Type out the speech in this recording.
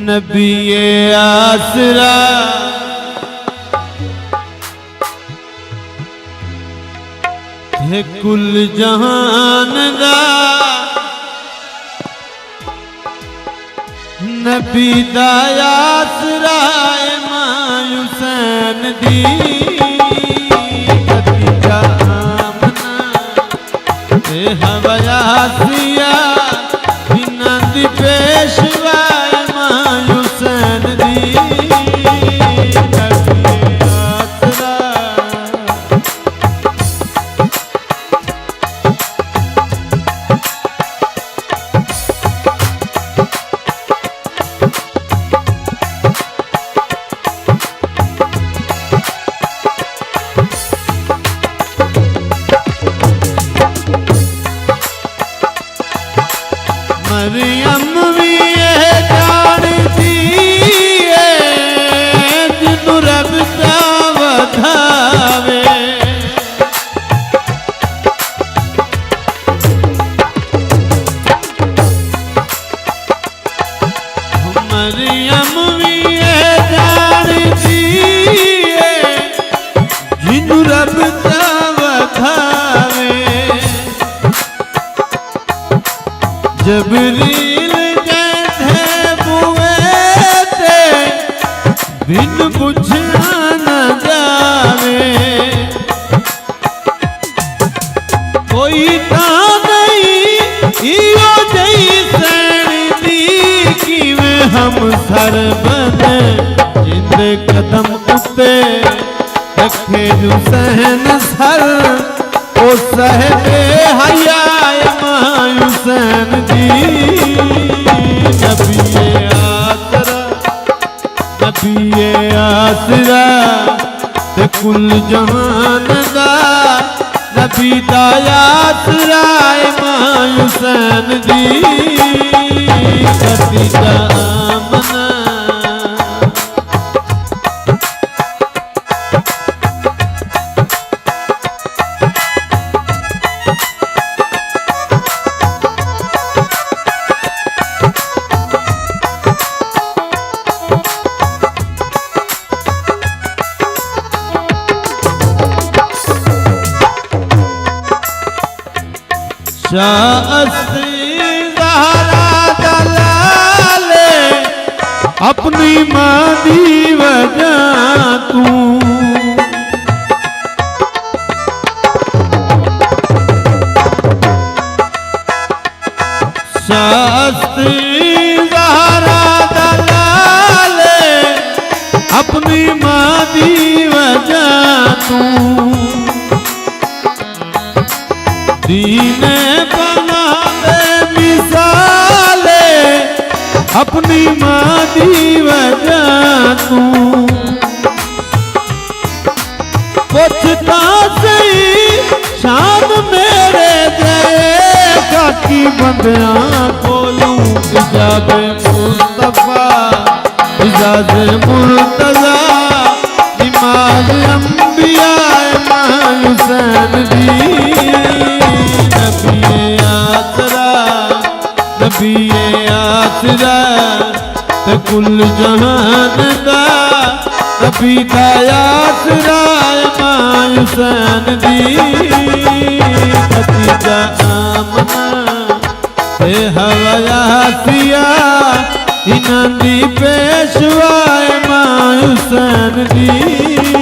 नबीए आसरा है कुल जहान दा, नबी दा आसरा है मायूसन दी, नतीजा आमना ते हवायासिया बिना दी पेशवा मरियम भी ये जानती है जिन्हों रब दा वधावे, मरियम भी ये जानती है जिन्हों रब दा वधावे, जबरील कहते बुए ते बिन पुछना न जावे, कोई ता नहीं इयो जई सैनी किवें हम सर बने जिंदे कदम उत्ते रखे हुसैन सर ओ सहबे हया मायूसन दी, नबीए आसरा, नबीए आसरा ते कुल जहान दा, नबी दा आसरा मायूसन दी, नतीजा आमना शास्त्री ज़हरा दलाले अपनी माँ दी वजह तू, शास्त्री ज़हरा दलाले अपनी माँ दी वजह तू, दीने बना दे मिसाले अपनी माँ दी वजह तू, पुछता सही शान मेरे जैसा की बंदियां खोलूं इजाज़ मुस्तफा इजाज़ मुर्तज़ा इमाम अंबिया मायूसन दी, नबीए आसरा, नबीए आसरा ते कुल जहान दा, नबी दा आसरा मायूसन दी, नतीजा आमना ते हवायासिया इन्हां दी पेशवा मायूसन दी।